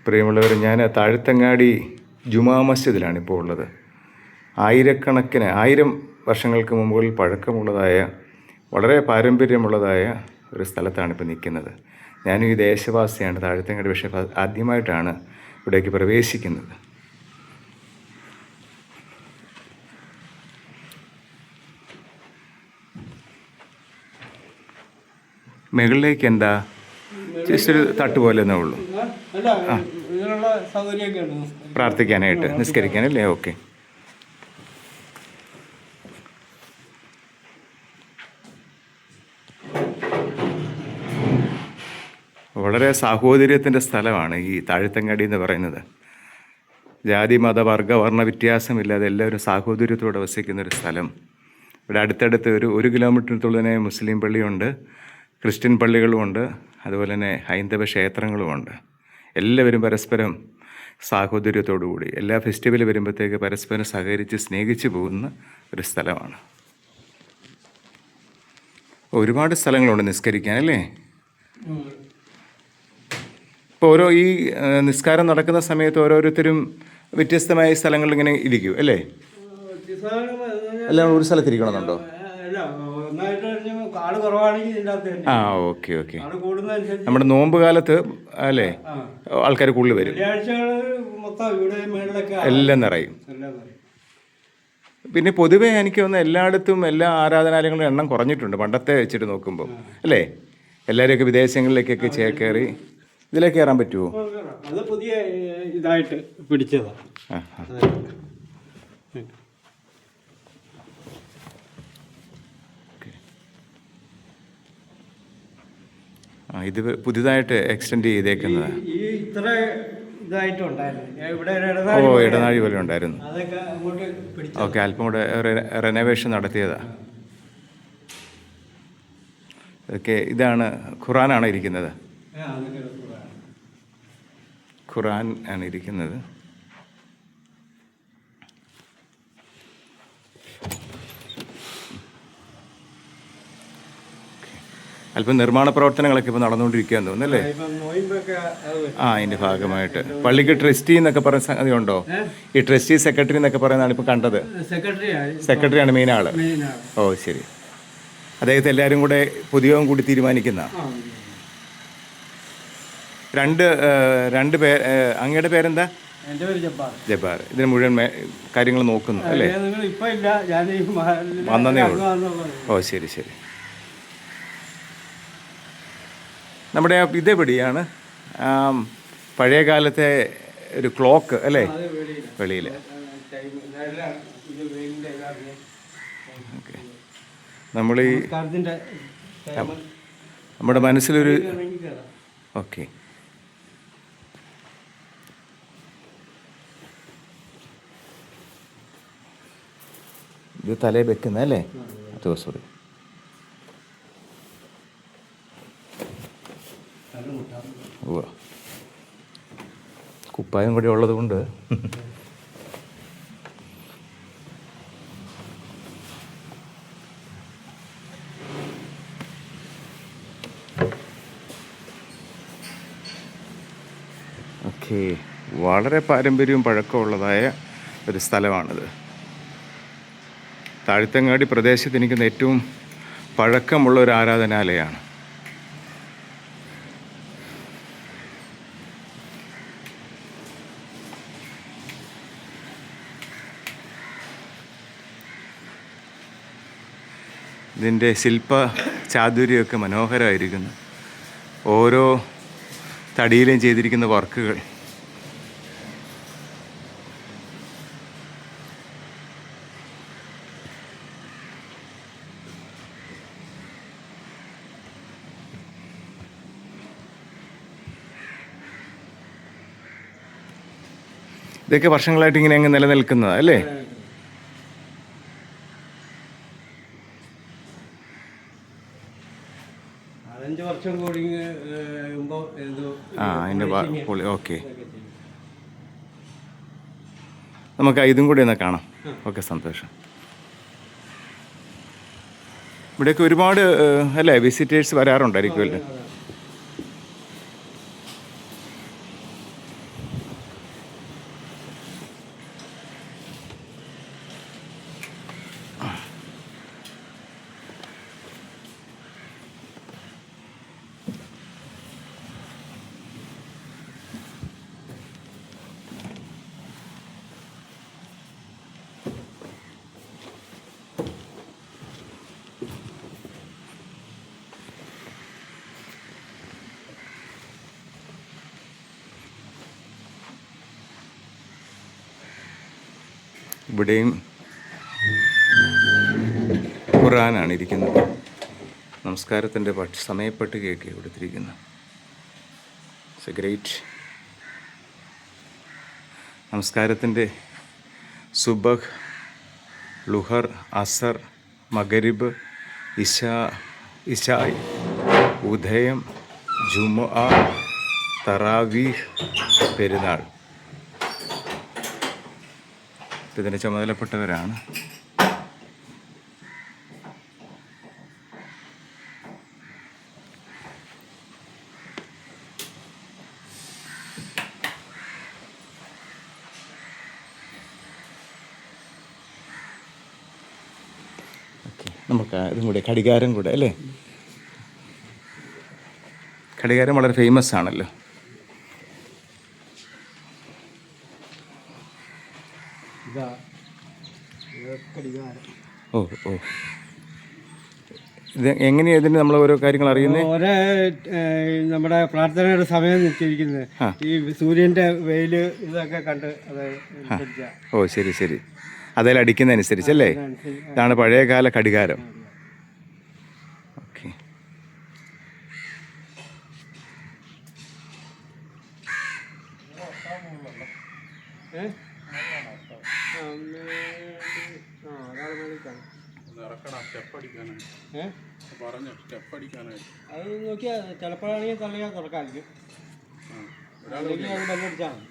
പ്രിയമുള്ളവർ, ഞാൻ താഴത്തങ്ങാടി ജുമാ മസ്ജിദിലാണ് ഇപ്പോൾ ഉള്ളത്. ആയിരക്കണക്കിന് 1000 വർഷങ്ങൾക്ക് മുമ്പുകളിൽ പഴക്കമുള്ളതായ വളരെ പാരമ്പര്യമുള്ളതായ ഒരു സ്ഥലത്താണ് ഇപ്പോൾ നിൽക്കുന്നത്. ഞാനും ഈ ദേശവാസിയാണ്, താഴത്തങ്ങാടി. പക്ഷേ ആദ്യമായിട്ടാണ് ഇവിടേക്ക് പ്രവേശിക്കുന്നത്. മുകളിലേക്ക് എന്താ ജസ്റ്റ് ഒരു തട്ട് പോലെ എന്നേ ഉള്ളൂ. പ്രാർത്ഥിക്കാനായിട്ട്, നിസ്കരിക്കാനല്ലേ? ഓക്കെ. വളരെ സാഹോദര്യത്തിൻ്റെ സ്ഥലമാണ് ഈ താഴത്തങ്ങാടി എന്ന് പറയുന്നത്. ജാതി മത വർഗ വർണ്ണ വ്യത്യാസമില്ലാതെ എല്ലാവരും സാഹോദര്യത്തോടെ വസിക്കുന്നൊരു സ്ഥലം. ഇവിടെ അടുത്തടുത്ത് ഒരു കിലോമീറ്ററിനുള്ളിൽ തന്നെ മുസ്ലിം പള്ളിയുണ്ട്, ക്രിസ്ത്യൻ പള്ളികളുമുണ്ട്, അതുപോലെ തന്നെ ഹൈന്ദവ ക്ഷേത്രങ്ങളുമുണ്ട്. എല്ലാവരും പരസ്പരം സാഹോദര്യത്തോടുകൂടി എല്ലാ ഫെസ്റ്റിവൽ വരുമ്പോഴത്തേക്ക് പരസ്പരം സഹകരിച്ച് സ്നേഹിച്ച് പോകുന്ന ഒരു സ്ഥലമാണ്. ഒരുപാട് സ്ഥലങ്ങളുണ്ട് നിസ്കരിക്കാൻ, അല്ലേ? ഇപ്പോൾ ഈ നിസ്കാരം നടക്കുന്ന സമയത്ത് ഓരോരുത്തരും വ്യത്യസ്തമായ സ്ഥലങ്ങളിൽ ഇങ്ങനെ ഇരിക്കും, അല്ലേ? എല്ലാം ഒരു സ്ഥലത്തിരിക്കണമെന്നുണ്ടോ? ആ, ഓക്കെ ഓക്കെ. നമ്മുടെ നോമ്പ് കാലത്ത് അല്ലേ ആൾക്കാർ കൂടുതൽ വരും, എല്ലാം നിറയും. പിന്നെ പൊതുവേ എനിക്ക് തോന്നുന്നു എല്ലായിടത്തും എല്ലാ ആരാധനാലയങ്ങളുടെ എണ്ണം കുറഞ്ഞിട്ടുണ്ട് പണ്ടത്തെ വെച്ചിട്ട് നോക്കുമ്പോൾ, അല്ലേ? എല്ലാവരെയൊക്കെ വിദേശങ്ങളിലേക്കൊക്കെ ചേക്കേറി. ഇതിലേക്ക് കയറാൻ പറ്റുമോ? അത് പുതിയ ഇതായിട്ട് പിടിച്ചതാണ്. ഇത് പുതിയതായിട്ട് എക്സ്റ്റെൻഡ് ചെയ്തേക്കുന്നത്. ഓ, ഇടനാഴി പോലെ ഉണ്ടായിരുന്നു. ഓക്കെ, അല്പം കൂടെ റെനോവേഷൻ നടത്തിയതാ. ഓക്കെ, ഇതാണ് ഖുറാനാണ് ഇരിക്കുന്നത്. ഖുറാൻ ആണ് ഇരിക്കുന്നത്. അല്പം നിർമ്മാണ പ്രവർത്തനങ്ങളൊക്കെ ഇപ്പോൾ നടന്നുകൊണ്ടിരിക്കുകയെന്ന് തോന്നുന്നു, അല്ലേ? അതിൻ്റെ ഭാഗമായിട്ട് പള്ളിക്ക് ട്രസ്റ്റി എന്നൊക്കെ പറയുന്ന സംഗതി ഉണ്ടോ? ഈ ട്രസ്റ്റി സെക്രട്ടറി എന്നൊക്കെ പറയുന്നതാണ് ഇപ്പോൾ കണ്ടത്. സെക്രട്ടറിയാണ് മെയിൻ ആള്. ഓ, ശരി. അദ്ദേഹത്തെ എല്ലാവരും കൂടെ പൊതുയോഗം കൂടി തീരുമാനിക്കുന്ന രണ്ട് പേർ. അങ്ങയുടെ പേരെന്താ? ജബ്ബാർ. ഇതിന് മുഴുവൻ കാര്യങ്ങൾ നോക്കുന്നു, അല്ലേ? വന്നതേ ഉള്ളൂ. ഓ, ശരി ശരി. നമ്മുടെ ഇതെവിടെയാണ് പഴയ കാലത്തെ ഒരു ക്ലോക്ക്, അല്ലേ? വെളിയിൽ. ഓക്കെ. നമ്മൾ ഈ നമ്മുടെ മനസ്സിലൊരു ഓക്കെ. ഇത് തലയിൽ വെക്കുന്ന, അല്ലേ? അതോ, സോറി. ഓ, കുപ്പായം കൂടി ഉള്ളത് കൊണ്ട് ഓക്കെ. വളരെ പാരമ്പര്യവും പഴക്കമുള്ളതായ ഒരു സ്ഥലമാണിത്. താഴത്തങ്ങാടി പ്രദേശത്ത് എനിക്ക് ഏറ്റവും പഴക്കമുള്ള ഒരു ആരാധനാലയമാണ്. ഇതിൻ്റെ ശില്പ ചാതുര്യമൊക്കെ മനോഹരമായിരിക്കുന്നു. ഓരോ തടിയിലും ചെയ്തിരിക്കുന്ന വർക്കുകൾ. ഇതൊക്കെ വർഷങ്ങളായിട്ട് ഇങ്ങനെ അങ്ങ് നിലനിൽക്കുന്നതാണ്, അല്ലേ? ഓക്കെ. നമുക്ക് ഇതും കൂടി ഒന്ന് കാണാം. ഓക്കെ, സന്തോഷം. ഇവിടെയൊക്കെ ഒരുപാട് അല്ലേ വിസിറ്റേഴ്സ് വരാറുണ്ടായിരിക്കുമല്ലോ. ഇവിടെയും ഖുർആനാണ് ഇരിക്കുന്നത്. നമസ്കാരത്തിൻ്റെ സമയപ്പട്ടികയൊക്കെ കൊടുത്തിരിക്കുന്നു. It's a great. നമസ്കാരത്തിൻ്റെ സുബഹ്, ലുഹർ, അസർ, മഗരിബ്, ഇശായ്, ഉദയം, ജുമുഅ, തറാവീഹ്, പെരുന്നാൾ. ഇതിന് ചുമതലപ്പെട്ടവരാണ്. നമുക്ക് ഇതും കൂടെ ഘടികാരം കൂടെ അല്ലേ? ഘടികാരം വളരെ ഫേമസ് ആണല്ലോ. ഓ ഓ, ഇത് എങ്ങനെയാണ് ഇതിന് നമ്മൾ ഓരോ കാര്യങ്ങൾ അറിയുന്നത്? ഓരോ നമ്മുടെ പ്രാർത്ഥനയുടെ സമയം നിശ്ചയിക്കുന്നത് ഈ സൂര്യന്റെ വെയില് ഇതൊക്കെ കണ്ട് അത് അനുസരിച്ചാ. ഓ ശരി ശരി, അതിൽ അടിക്കുന്നതനുസരിച്ചല്ലേ? ഇതാണ് പഴയകാല ഘടികാരം. ഓക്കെ. അത് നോക്കിയാൽ ചിലപ്പോഴാണെങ്കിൽ തള്ളിയാൽ തുറക്കാമായിരിക്കും, അല്ലെങ്കിൽ അത് ബെല്ലടിച്ചാൽ മതി.